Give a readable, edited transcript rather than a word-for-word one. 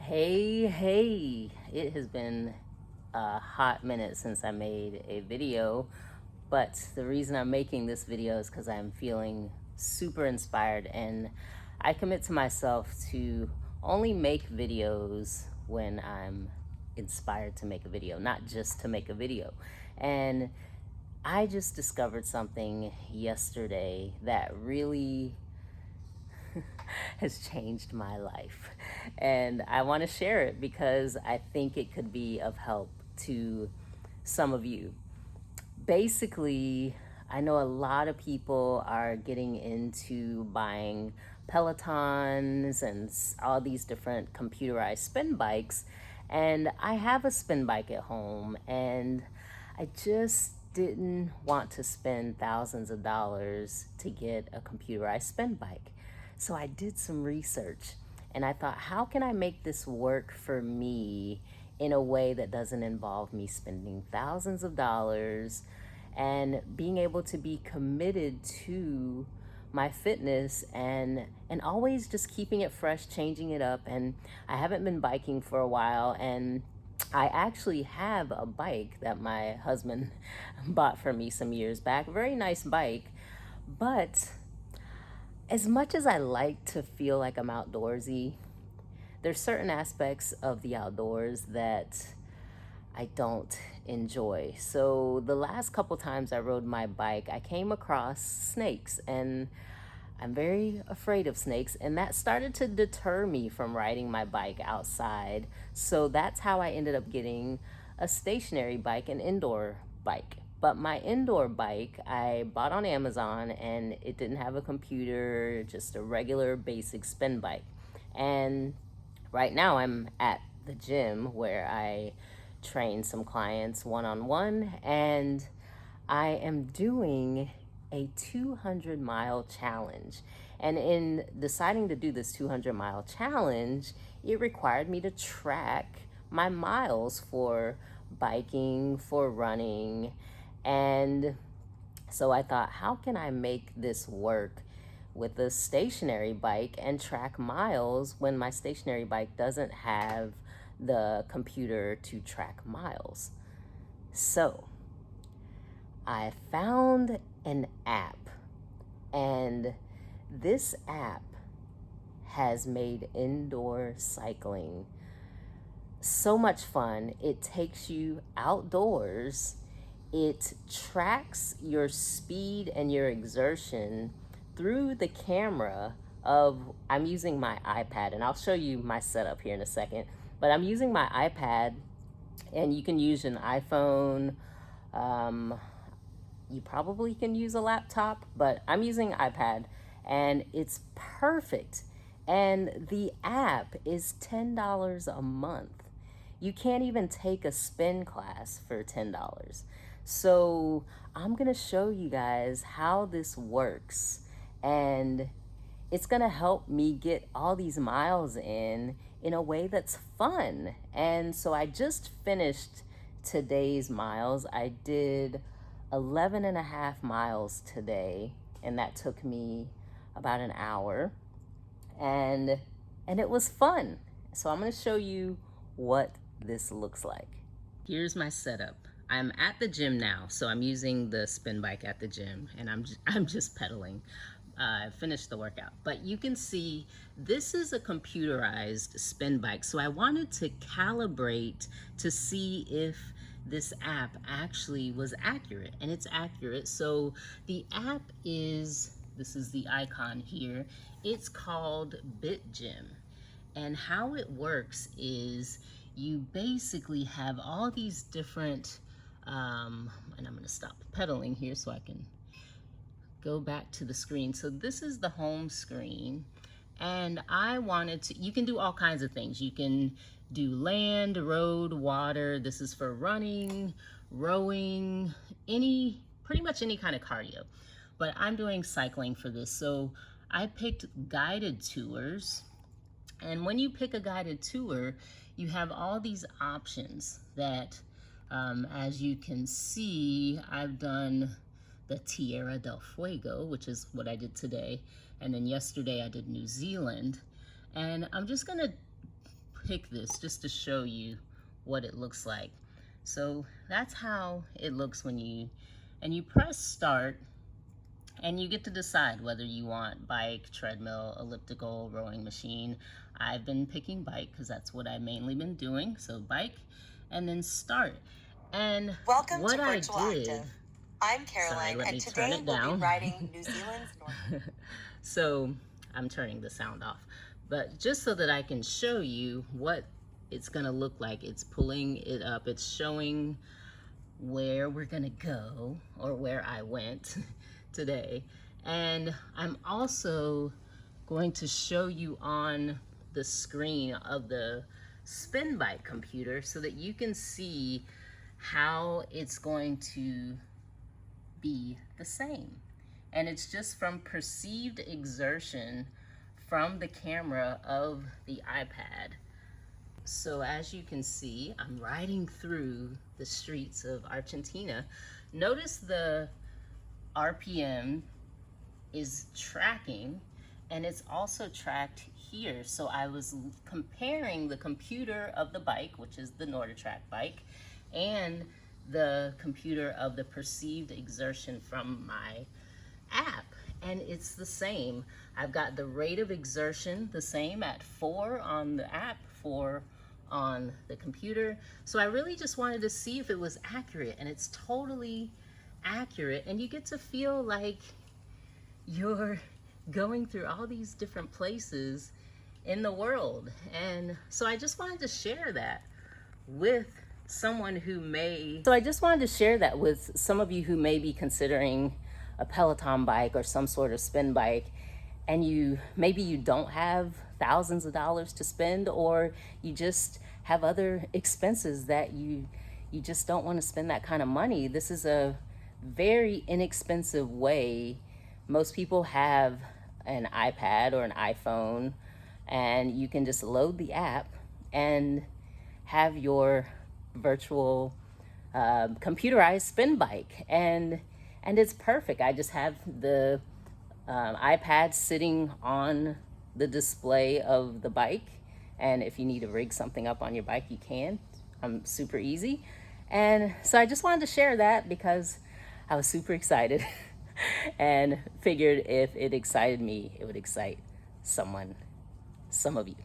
Hey, it has been a hot minute since I made a video, but the reason I'm making this video is because I'm feeling super inspired, and I commit to myself to only make videos when I'm inspired to make a video, not just to make a video. And I just discovered something yesterday that really has changed my life. And I want to share it because I think it could be of help to some of you. Basically, I know a lot of people are getting into buying Pelotons and all these different computerized spin bikes. And I have a spin bike at home, and I just didn't want to spend thousands of dollars to get a computerized spin bike. So I did some research and I thought, how can I make this work for me in a way that doesn't involve me spending thousands of dollars and being able to be committed to my fitness and always just keeping it fresh, changing it up. And I haven't been biking for a while, and I actually have a bike that my husband bought for me some years back. Very nice bike, but as much as I like to feel like I'm outdoorsy, there's certain aspects of the outdoors that I don't enjoy. So the last couple times I rode my bike, I came across snakes, and I'm very afraid of snakes, and that started to deter me from riding my bike outside. So that's how I ended up getting a stationary bike, an indoor bike. But my indoor bike I bought on Amazon, and it didn't have a computer, just a regular basic spin bike. And right now I'm at the gym where I train some clients one-on-one, and I am doing a 200-mile challenge. And in deciding to do this 200-mile challenge, it required me to track my miles for biking, for running. And so I thought, how can I make this work with a stationary bike and track miles when my stationary bike doesn't have the computer to track miles? So I found an app, and this app has made indoor cycling so much fun. It takes you outdoors. It tracks your speed and your exertion through the camera of, I'm using my iPad, and I'll show you my setup here in a second, but I'm using my iPad, and you can use an iPhone. You probably can use a laptop, but I'm using iPad, and it's perfect. And the app is $10 a month. You can't even take a spin class for $10. So I'm gonna show you guys how this works, and it's gonna help me get all these miles in a way that's fun. And so I just finished today's miles. I did 11 and a half miles today, and that took me about an hour, and it was fun. So I'm going to show you what this looks like. Here's my setup. I'm at the gym now, so I'm using the spin bike at the gym, and I'm just pedaling. I finished the workout, but you can see this is a computerized spin bike. So I wanted to calibrate to see if this app actually was accurate, and it's accurate. So the app is, this is the icon here, it's called BitGym. And how it works is you basically have all these different, and I'm gonna stop pedaling here so I can go back to the screen. So this is the home screen, and I wanted to, you can do all kinds of things. You can do land, road, water. This is for running, rowing, pretty much any kind of cardio. But I'm doing cycling for this. So I picked guided tours. And when you pick a guided tour, you have all these options that, as you can see, I've done the Tierra del Fuego, which is what I did today. And then yesterday I did New Zealand. And I'm just gonna pick this just to show you what it looks like. So that's how it looks when you press start, and you get to decide whether you want bike, treadmill, elliptical, rowing machine. I've been picking bike because that's what I've mainly been doing. So bike, and then start. And Welcome what to I Virtual did, Active. I'm Caroline, let me and turn today it we'll down. be riding New Zealand's North. So I'm turning the sound off, but just so that I can show you what it's gonna look like. It's pulling it up, it's showing where we're gonna go, or where I went today. And I'm also going to show you on the screen of the spin bike computer so that you can see how it's going to be the same. And it's just from perceived exertion from the camera of the iPad. So as you can see, I'm riding through the streets of Argentina. Notice the RPM is tracking, and it's also tracked here. So I was comparing the computer of the bike, which is the NordicTrack bike, and the computer of the perceived exertion from my app, and it's the same. I've got the rate of exertion the same at 4 on the app, 4 on the computer. So I really just wanted to see if it was accurate, and it's totally accurate, and you get to feel like you're going through all these different places in the world. And so I just wanted to share that with someone who may, so I just wanted to share that with some of you who may be considering a Peloton bike or some sort of spin bike, and maybe you don't have thousands of dollars to spend, or you just have other expenses that you just don't want to spend that kind of money. This is a very inexpensive way. Most people have an iPad or an iPhone, and you can just load the app and have your virtual computerized spin bike, and it's perfect. I just have the iPad sitting on the display of the bike, and if you need to rig something up on your bike, you can. Super easy. And so I just wanted to share that because I was super excited and figured if it excited me, it would excite some of you.